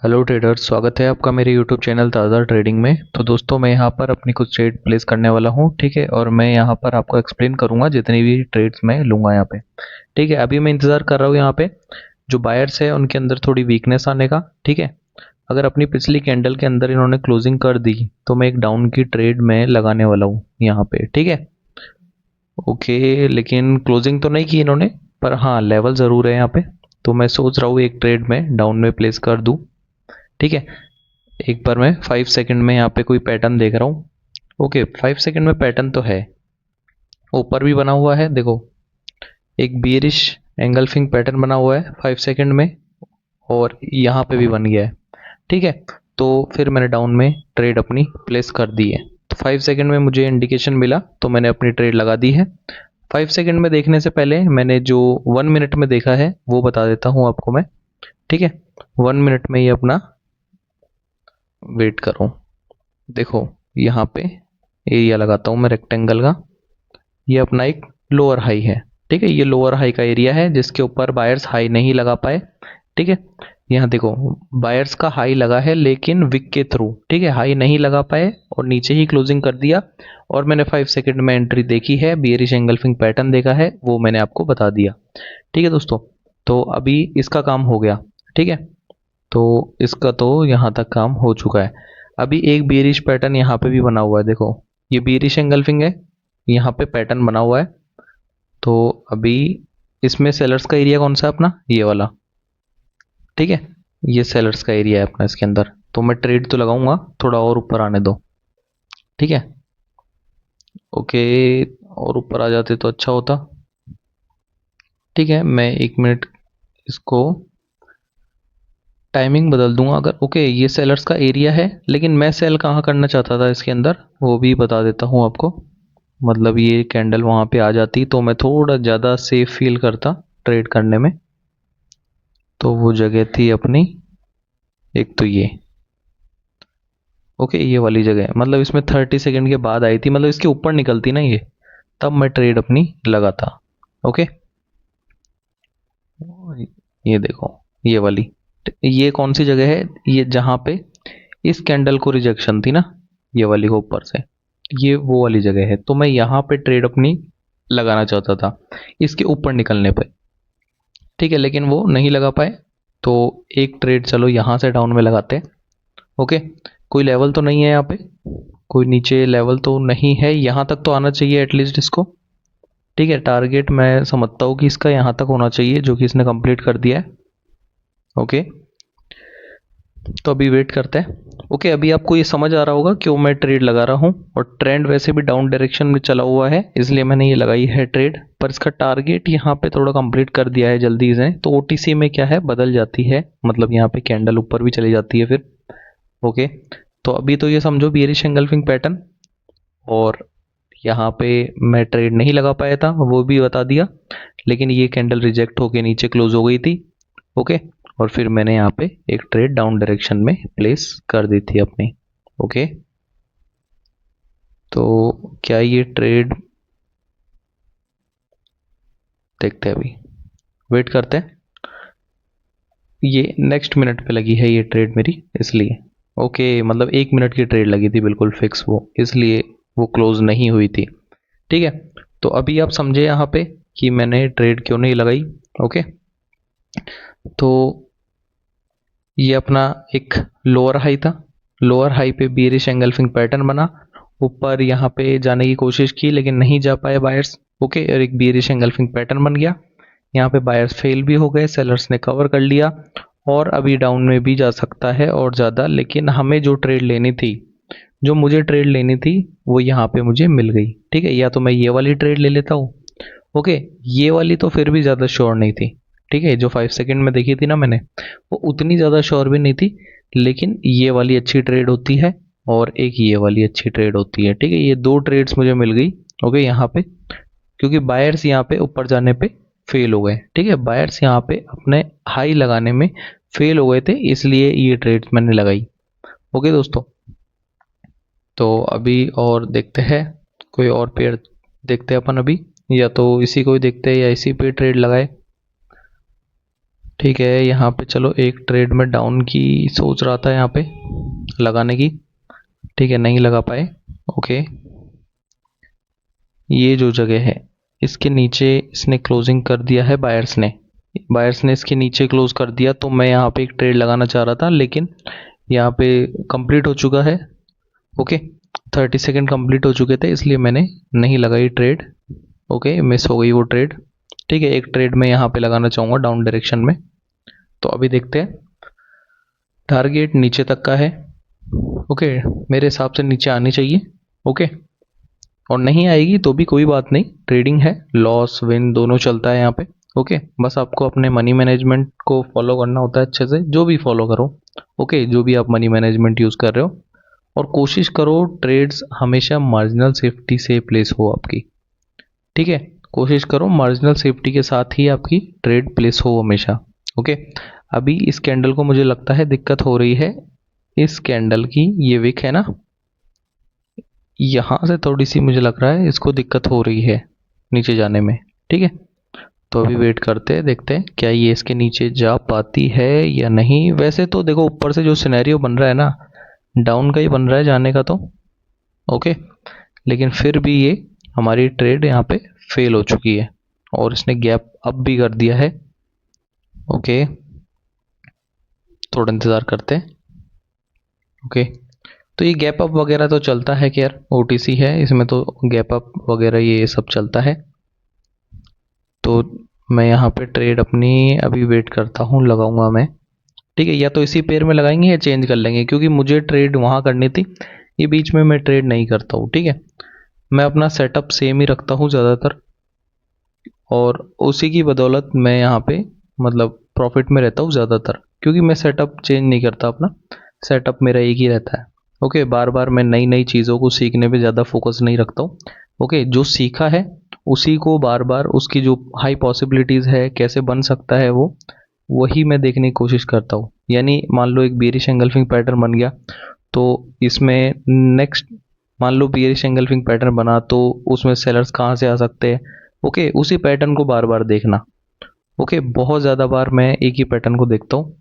Hello traders, स्वागत है आपका मेरे यूट्यूब चैनल ताज़ा ट्रेडिंग में। तो दोस्तों, मैं यहाँ पर अपनी कुछ ट्रेड प्लेस करने वाला हूँ, ठीक है। और मैं यहाँ पर आपको एक्सप्लेन करूँगा जितनी भी ट्रेड्स मैं लूँगा यहाँ पे, ठीक है। अभी मैं इंतज़ार कर रहा हूँ यहाँ पे जो बायर्स है उनके अंदर थोड़ी वीकनेस आने का, ठीक है। अगर अपनी पिछली कैंडल के अंदर इन्होंने क्लोजिंग कर दी तो मैं एक डाउन की ट्रेड में लगाने वाला हूँ यहाँ पे, ठीक है। ओके, लेकिन क्लोजिंग तो नहीं की इन्होंने, पर हाँ लेवल ज़रूर है यहाँ पे। तो मैं सोच रहा हूँ एक ट्रेड में डाउन में प्लेस कर दूँ, ठीक है। एक बार मैं 5 सेकंड में यहाँ पे कोई पैटर्न देख रहा हूँ। ओके, 5 सेकंड में पैटर्न तो है, ऊपर भी बना हुआ है देखो। एक बियरिश एंगल्फिंग पैटर्न बना हुआ है 5 सेकंड में, और यहाँ पे भी बन गया है, ठीक है। तो फिर मैंने डाउन में ट्रेड अपनी प्लेस कर दी है। तो 5 सेकंड में मुझे इंडिकेशन मिला तो मैंने अपनी ट्रेड लगा दी है। 5 सेकंड में देखने से पहले मैंने जो 1 मिनट में देखा है वो बता देता हूँ आपको मैं, ठीक है। 1 मिनट में ये अपना वेट करो। देखो यहाँ पे एरिया लगाता हूँ मैं रेक्टेंगल का, ये अपना एक लोअर हाई है, ठीक है। ये लोअर हाई का एरिया है जिसके ऊपर बायर्स हाई नहीं लगा पाए, ठीक है। यहाँ देखो बायर्स का हाई लगा है लेकिन विक के थ्रू, ठीक है। हाई नहीं लगा पाए और नीचे ही क्लोजिंग कर दिया। और मैंने 5 सेकंड में एंट्री देखी है, बियरिश एंगल्फिंग पैटर्न देखा है, वो मैंने आपको बता दिया, ठीक है दोस्तों। तो अभी इसका काम हो गया, ठीक है। तो इसका तो यहाँ तक काम हो चुका है। अभी एक बेरिश पैटर्न यहाँ पे भी बना हुआ है, देखो ये बेरिश एंगल्फिंग है, यहाँ पे पैटर्न बना हुआ है। तो अभी इसमें सेलर्स का एरिया कौन सा है अपना, ये वाला, ठीक है। ये सेलर्स का एरिया है अपना इसके अंदर। तो मैं ट्रेड तो लगाऊंगा, थोड़ा और ऊपर आने दो, ठीक है। ओके, और ऊपर आ जाते तो अच्छा होता, ठीक है। मैं 1 मिनट इसको टाइमिंग बदल दूंगा अगर। ओके, ये सेलर्स का एरिया है, लेकिन मैं सेल कहाँ करना चाहता था इसके अंदर वो भी बता देता हूँ आपको। मतलब ये कैंडल वहाँ पे आ जाती तो मैं थोड़ा ज़्यादा सेफ फील करता ट्रेड करने में। तो वो जगह थी अपनी, एक तो ये, ओके, ये वाली जगह, मतलब इसमें 30 सेकंड के बाद आई थी, मतलब इसके ऊपर निकलती ना ये, तब मैं ट्रेड अपनी लगाता। ओके, ये देखो ये वाली, ये कौन सी जगह है, ये जहाँ पे इस कैंडल को रिजेक्शन थी ना, ये वाली को ऊपर से, ये वो वाली जगह है। तो मैं यहाँ पे ट्रेड अपनी लगाना चाहता था इसके ऊपर निकलने पे, ठीक है। लेकिन वो नहीं लगा पाए, तो एक ट्रेड चलो यहाँ से डाउन में लगाते हैं। ओके, कोई लेवल तो नहीं है यहाँ पे, कोई नीचे लेवल तो नहीं है, यहाँ तक तो आना चाहिए एटलीस्ट इसको, ठीक है। टारगेट मैं समझता हूँ कि इसका यहाँ तक होना चाहिए जो कि इसने कंप्लीट कर दिया है। ओके, तो अभी वेट करते हैं। ओके, अभी आपको ये समझ आ रहा होगा क्यों मैं ट्रेड लगा रहा हूँ, और ट्रेंड वैसे भी डाउन डायरेक्शन में चला हुआ है इसलिए मैंने ये लगाई है ट्रेड। पर इसका टारगेट यहाँ पे थोड़ा कंप्लीट कर दिया है जल्दी से, तो ओटीसी में क्या है बदल जाती है, मतलब यहाँ पे कैंडल ऊपर भी चली जाती है फिर। ओके, तो अभी तो ये समझो बियरिश एंगल्फिंग पैटर्न, और यहाँ पे मैं ट्रेड नहीं लगा पाया था वो भी बता दिया, लेकिन ये कैंडल रिजेक्ट होके नीचे क्लोज हो गई थी। ओके, और फिर मैंने यहाँ पे एक ट्रेड डाउन डायरेक्शन में प्लेस कर दी थी अपनी। ओके, तो क्या ये ट्रेड, देखते हैं अभी, वेट करते हैं। ये नेक्स्ट मिनट पे लगी है ये ट्रेड मेरी, इसलिए। ओके, मतलब 1 मिनट की ट्रेड लगी थी बिल्कुल फिक्स वो, इसलिए वो क्लोज नहीं हुई थी, ठीक है। तो अभी आप समझे यहाँ पे कि मैंने ट्रेड क्यों नहीं लगाई। ओके, तो ये अपना एक लोअर हाई था, लोअर हाई पे बियरिश एंगल्फिंग पैटर्न बना, ऊपर यहाँ पे जाने की कोशिश की लेकिन नहीं जा पाए बायर्स। ओके, और एक बियरिश एंगल्फिंग पैटर्न बन गया, यहाँ पे बायर्स फेल भी हो गए, सेलर्स ने कवर कर लिया। और अभी डाउन में भी जा सकता है और ज़्यादा, लेकिन हमें जो ट्रेड लेनी थी, जो मुझे ट्रेड लेनी थी वो यहाँ पे मुझे मिल गई, ठीक है। या तो मैं ये वाली ट्रेड ले लेता हूँ, ओके, ये वाली तो फिर भी ज़्यादा श्योर नहीं थी, ठीक है। जो 5 सेकंड में देखी थी ना मैंने, वो उतनी ज़्यादा श्योर भी नहीं थी, लेकिन ये वाली अच्छी ट्रेड होती है और एक ये वाली अच्छी ट्रेड होती है, ठीक है। ये दो ट्रेड्स मुझे मिल गई, ओके, यहाँ पे, क्योंकि बायर्स यहाँ पे ऊपर जाने पे फेल हो गए, ठीक है। बायर्स यहाँ पे अपने हाई लगाने में फेल हो गए थे, इसलिए ये ट्रेड्स मैंने लगाई। ओके दोस्तों, तो अभी और देखते हैं कोई और पेयर, देखते हैं अपन अभी, या तो इसी को ही देखते हैं या इसी पे ट्रेड लगाए, ठीक है, यहाँ पे चलो एक ट्रेड में डाउन की सोच रहा था यहाँ पे लगाने की। ठीक है, नहीं लगा पाए। ओके, ये जो जगह है इसके नीचे इसने क्लोजिंग कर दिया है, बायर्स ने इसके नीचे क्लोज कर दिया। तो मैं यहाँ पे एक ट्रेड लगाना चाह रहा था, लेकिन यहाँ पे कंप्लीट हो चुका है। ओके, 30 सेकेंड कंप्लीट हो चुके थे, इसलिए मैंने नहीं लगाई ट्रेड। ओके, मिस हो गई वो ट्रेड। ठीक है, एक ट्रेड मैं यहाँ पे लगाना चाहूँगा डाउन डायरेक्शन में। तो अभी देखते हैं, टारगेट नीचे तक का है। ओके, मेरे हिसाब से नीचे आनी चाहिए। ओके, और नहीं आएगी तो भी कोई बात नहीं, ट्रेडिंग है, लॉस विन दोनों चलता है यहाँ पे। ओके, बस आपको अपने मनी मैनेजमेंट को फॉलो करना होता है अच्छे से, जो भी फॉलो करो। ओके, जो भी आप मनी मैनेजमेंट यूज़ कर रहे हो, और कोशिश करो ट्रेड्स हमेशा मार्जिनल सेफ्टी से प्लेस हो आपकी। ठीक है, कोशिश करो मार्जिनल सेफ्टी के साथ ही आपकी ट्रेड प्लेस हो हमेशा। ओके, अभी इस कैंडल को मुझे लगता है दिक्कत हो रही है, इस कैंडल की ये विक है ना, यहाँ से थोड़ी सी मुझे लग रहा है इसको दिक्कत हो रही है नीचे जाने में। ठीक है, तो अभी वेट करते हैं, देखते हैं क्या ये इसके नीचे जा पाती है या नहीं। वैसे तो देखो ऊपर से जो सिनेरियो बन रहा है ना, डाउन का ही बन रहा है जाने का तो। ओके, लेकिन फिर भी ये हमारी ट्रेड यहाँ पे फेल हो चुकी है, और इसने गैप अप भी कर दिया है। ओके, थोड़ा इंतज़ार करते हैं। ओके, तो ये गैप अप वगैरह तो चलता है कि यार ओटीसी है, इसमें तो गैप अप वगैरह ये सब चलता है। तो मैं यहाँ पे ट्रेड अपनी अभी वेट करता हूँ, लगाऊंगा मैं। ठीक है, या तो इसी पेयर में लगाएंगे या चेंज कर लेंगे, क्योंकि मुझे ट्रेड वहाँ करनी थी, ये बीच में मैं ट्रेड नहीं करता हूँ। ठीक है, मैं अपना सेटअप सेम ही रखता हूँ ज़्यादातर, और उसी की बदौलत मैं यहाँ पे मतलब प्रॉफिट में रहता हूँ ज़्यादातर, क्योंकि मैं सेटअप चेंज नहीं करता अपना, सेटअप मेरा एक ही रहता है। ओके, बार बार मैं नई नई चीज़ों को सीखने पे ज़्यादा फोकस नहीं रखता हूँ। ओके, जो सीखा है उसी को बार बार, उसकी जो हाई पॉसिबिलिटीज़ है कैसे बन सकता है वो, वही मैं देखने की कोशिश करता हूँ। यानी मान लो एक बेरिश एंगल्फिंग पैटर्न बन गया, तो इसमें नेक्स्ट मान लो बेरिश एंगल्फिंग पैटर्न बना, तो उसमें सेलर्स कहाँ से आ सकते हैं। ओके, उसी पैटर्न को बार बार देखना। ओके, बहुत ज़्यादा बार मैं एक ही पैटर्न को देखता हूँ,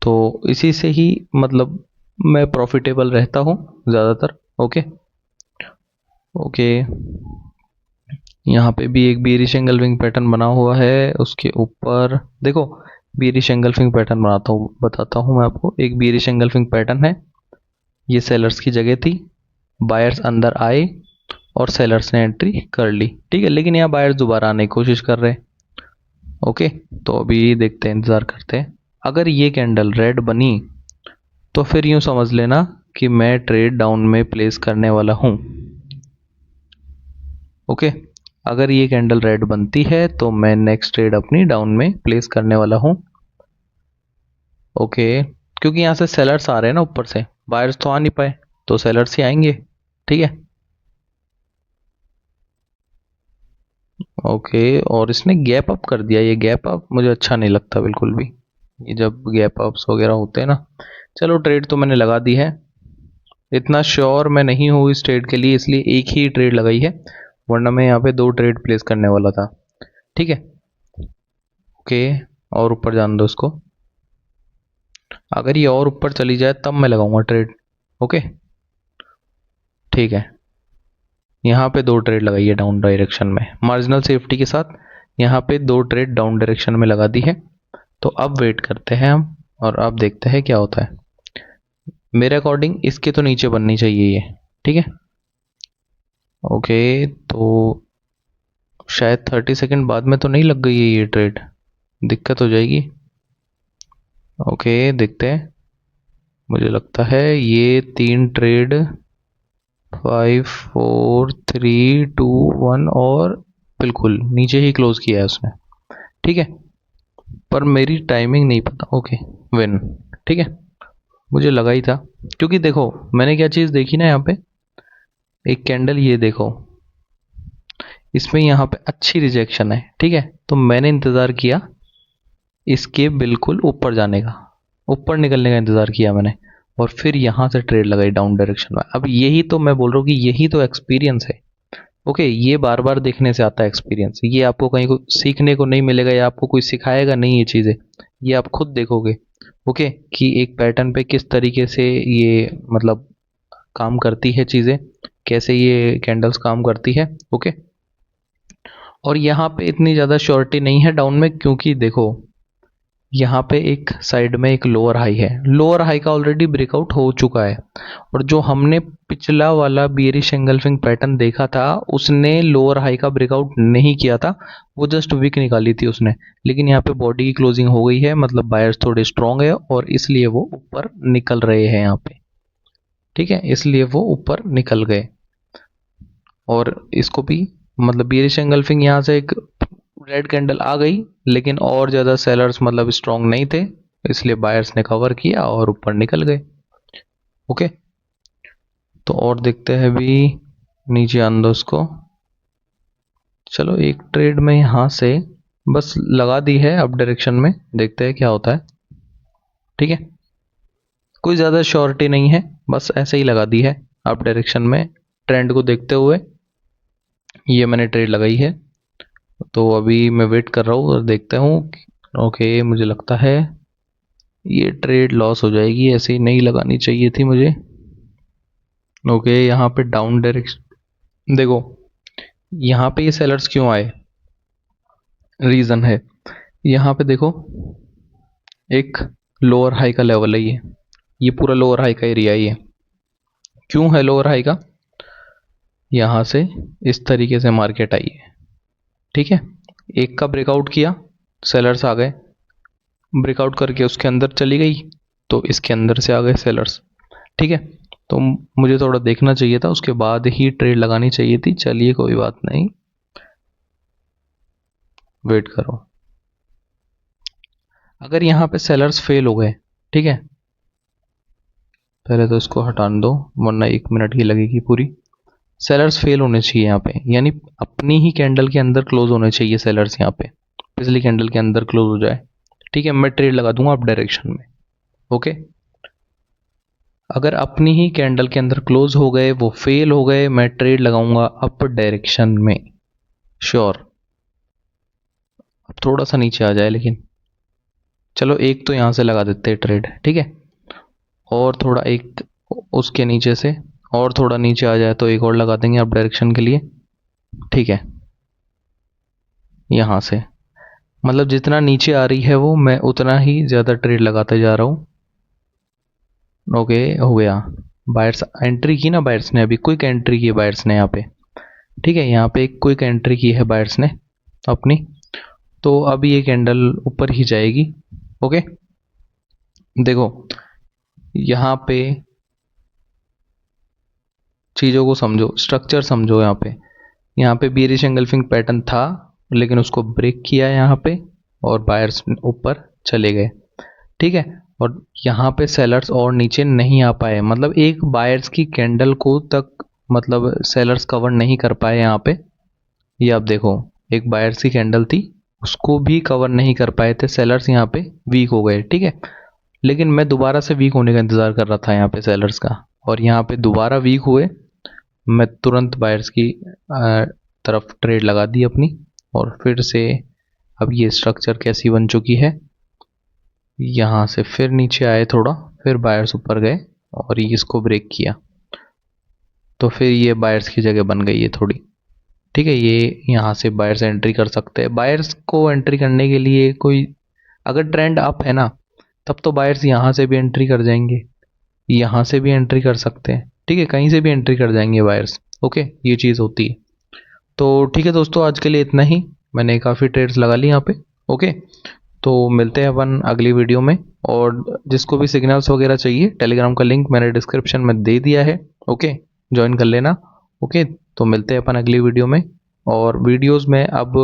तो इसी से ही मतलब मैं प्रॉफिटेबल रहता हूँ ज़्यादातर। ओके ओके, यहाँ पे भी एक बेरिश एंगल्फिंग पैटर्न बना हुआ है, उसके ऊपर देखो बेरिश एंगल्फिंग पैटर्न बताता हूँ मैं आपको। एक बेरिश एंगल्फिंग पैटर्न है, ये सेलर्स की जगह थी, बायर्स अंदर आए और सेलर्स ने एंट्री कर ली। ठीक है, लेकिन यहाँ बायर्स दोबारा आने की कोशिश कर रहे हैं। ओके, तो अभी देखते हैं, इंतज़ार करते हैं। अगर ये कैंडल रेड बनी तो फिर यूँ समझ लेना कि मैं ट्रेड डाउन में प्लेस करने वाला हूँ। ओके, अगर ये कैंडल रेड बनती है तो मैं नेक्स्ट ट्रेड अपनी डाउन में प्लेस करने वाला हूँ। ओके, क्योंकि यहाँ से सेलर्स आ रहे हैं ना ऊपर से, बायर्स तो आ नहीं पाए, तो सेलर्स ही आएंगे। ठीक है, ओके, और इसने गैप अप कर दिया, ये गैप अप मुझे अच्छा नहीं लगता बिल्कुल भी, ये जब गैप अप्स वगैरह होते हैं ना। चलो, ट्रेड तो मैंने लगा दी है, इतना श्योर मैं नहीं हूँ इस ट्रेड के लिए, इसलिए एक ही ट्रेड लगाई है, वरना मैं यहाँ पे 2 ट्रेड प्लेस करने वाला था। ठीक है, ओके, और ऊपर जान दो इसको, अगर ये और ऊपर चली जाए तब मैं लगाऊंगा ट्रेड। ओके, ठीक है, यहाँ पे 2 ट्रेड लगाई है डाउन डायरेक्शन में मार्जिनल सेफ्टी के साथ, यहाँ पे 2 ट्रेड डाउन डायरेक्शन में लगा दी है। तो अब वेट करते हैं हम, और अब देखते हैं क्या होता है। मेरे अकॉर्डिंग इसके तो नीचे बननी चाहिए ये। ठीक है, ओके, तो शायद 30 सेकेंड बाद में तो नहीं लग गई है ये ट्रेड, दिक्कत हो जाएगी। ओके, देखते हैं, मुझे लगता है ये 3 ट्रेड 5 4 3 2 1 और बिल्कुल नीचे ही क्लोज किया है उसने। ठीक है, पर मेरी टाइमिंग नहीं पता। Okay, win. ठीक है, मुझे लगा ही था, क्योंकि देखो मैंने क्या चीज़ देखी ना, यहाँ पे एक कैंडल, ये देखो इसमें यहाँ पे अच्छी रिजेक्शन है। ठीक है, तो मैंने इंतज़ार किया इसके बिल्कुल ऊपर जाने का, ऊपर निकलने का इंतज़ार किया मैंने, और फिर यहाँ से ट्रेड लगाई डाउन डायरेक्शन में। अब यही तो मैं बोल रहा हूँ कि यही तो एक्सपीरियंस है, ओके, ये बार बार देखने से आता है एक्सपीरियंस, ये आपको कहीं को सीखने को नहीं मिलेगा या आपको कोई सिखाएगा नहीं ये चीज़ें, ये आप खुद देखोगे। ओके, कि एक पैटर्न पे किस तरीके से ये मतलब काम करती है चीज़ें, कैसे ये कैंडल्स काम करती है। ओके, और यहाँ पे इतनी ज़्यादा श्योरिटी नहीं है डाउन में, क्योंकि देखो यहाँ पे एक साइड में एक लोअर हाई है, लोअर हाई का ऑलरेडी ब्रेकआउट हो चुका है, और जो हमने पिछला वाला बियरिश एंगल्फिंग पैटर्न देखा था उसने लोअर हाई का ब्रेकआउट नहीं किया था, वो जस्ट वीक निकाली थी उसने। लेकिन यहाँ पे बॉडी की क्लोजिंग हो गई है, मतलब बायर्स थोड़े स्ट्रांग है और इसलिए वो ऊपर निकल रहे हैं यहाँ पे। ठीक है, इसलिए वो ऊपर निकल गए, और इसको भी मतलब बियरिश एंगल्फिंग यहाँ से एक रेड कैंडल आ गई, लेकिन और ज़्यादा सेलर्स मतलब स्ट्रांग नहीं थे, इसलिए बायर्स ने कवर किया और ऊपर निकल गए। ओके, तो और देखते हैं भी नीचे अंदोस को। चलो एक ट्रेड में यहाँ से बस लगा दी है अप डायरेक्शन में, देखते हैं क्या होता है। ठीक है, कोई ज़्यादा श्योरिटी नहीं है, बस ऐसे ही लगा दी है अप डायरेक्शन में, ट्रेंड को देखते हुए ये मैंने ट्रेड लगाई है। तो अभी मैं वेट कर रहा हूँ और देखता हूँ। ओके, मुझे लगता है ये ट्रेड लॉस हो जाएगी, ऐसे ही नहीं लगानी चाहिए थी मुझे। ओके, यहाँ पे डाउन डायरेक्शन देखो, यहाँ पे ये सेलर्स क्यों आए, रीज़न है यहाँ पे देखो, एक लोअर हाई का लेवल है ये पूरा लोअर हाई का एरिया ही है। क्यों है लोअर हाई का, यहाँ से इस तरीके से मार्केट आई है। ठीक है, एक का ब्रेकआउट किया, सेलर्स आ गए, ब्रेकआउट करके उसके अंदर चली गई, तो इसके अंदर से आ गए सेलर्स। ठीक है, तो मुझे थोड़ा देखना चाहिए था, उसके बाद ही ट्रेड लगानी चाहिए थी। चलिए कोई बात नहीं, वेट करो। अगर यहाँ पे सेलर्स फेल हो गए, ठीक है, पहले तो इसको हटाने दो वरना 1 मिनट ही लगेगी पूरी। सेलर्स फेल होने चाहिए यहाँ पे, यानी अपनी ही कैंडल के अंदर क्लोज होने चाहिए सेलर्स, यहाँ पे पिछली कैंडल के अंदर क्लोज हो जाए। ठीक है, मैं ट्रेड लगा दूंगा अप डायरेक्शन में। ओके, अगर अपनी ही कैंडल के अंदर क्लोज हो गए, वो फेल हो गए, मैं ट्रेड लगाऊंगा अप डायरेक्शन में, श्योर। अब थोड़ा सा नीचे आ जाए, लेकिन चलो एक तो यहाँ से लगा देते हैं ट्रेड। ठीक है, और थोड़ा एक उसके नीचे से, और थोड़ा नीचे आ जाए तो एक और लगा देंगे अप डायरेक्शन के लिए। ठीक है, यहाँ से मतलब जितना नीचे आ रही है वो, मैं उतना ही ज़्यादा ट्रेड लगाते जा रहा हूँ। ओके, हो गया। बायर्स एंट्री की ना, बायर्स ने अभी क्विक एंट्री की बायर्स ने यहाँ पे। ठीक है, यहाँ पे एक क्विक एंट्री की है बायर्स ने अपनी, तो अब ये कैंडल ऊपर ही जाएगी। ओके, देखो यहाँ पे चीज़ों को समझो, स्ट्रक्चर समझो। यहाँ पे बियरिश एंगल्फिंग पैटर्न था, लेकिन उसको ब्रेक किया यहाँ पे और बायर्स ऊपर चले गए। ठीक है, और यहाँ पे सेलर्स और नीचे नहीं आ पाए, मतलब एक बायर्स की कैंडल को तक मतलब सेलर्स कवर नहीं कर पाए यहाँ पे। ये आप देखो, एक बायर्स की कैंडल थी, उसको भी कवर नहीं कर पाए थे सेलर्स, यहाँ पे वीक हो गए। ठीक है, लेकिन मैं दोबारा से वीक होने का इंतज़ार कर रहा था यहाँ पे सेलर्स का, और यहाँ पे दोबारा वीक हुए, मैं तुरंत बायर्स की तरफ ट्रेड लगा दी अपनी, और फिर से अब ये स्ट्रक्चर कैसी बन चुकी है, यहाँ से फिर नीचे आए थोड़ा, फिर बायर्स ऊपर गए और ये इसको ब्रेक किया, तो फिर ये बायर्स की जगह बन गई है थोड़ी। ठीक है, ये यहाँ से बायर्स एंट्री कर सकते हैं। बायर्स को एंट्री करने के लिए कोई, अगर ट्रेंड अप है ना, तब तो बायर्स यहाँ से भी एंट्री कर जाएंगे, यहाँ से भी एंट्री कर सकते हैं। ठीक है, कहीं से भी एंट्री कर जाएंगे बायर्स। ओके, ये चीज़ होती है। तो ठीक है दोस्तों, आज के लिए इतना ही, मैंने काफ़ी ट्रेड्स लगा ली यहाँ पे। ओके, तो मिलते हैं अपन अगली वीडियो में, और जिसको भी सिग्नल्स वगैरह चाहिए, टेलीग्राम का लिंक मैंने डिस्क्रिप्शन में दे दिया है। ओके, ज्वाइन कर लेना। ओके, तो मिलते हैं अपन अगली वीडियो में, और वीडियोस में अब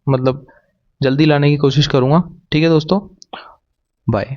मतलब जल्दी लाने की कोशिश करूँगा। ठीक है दोस्तों, बाय।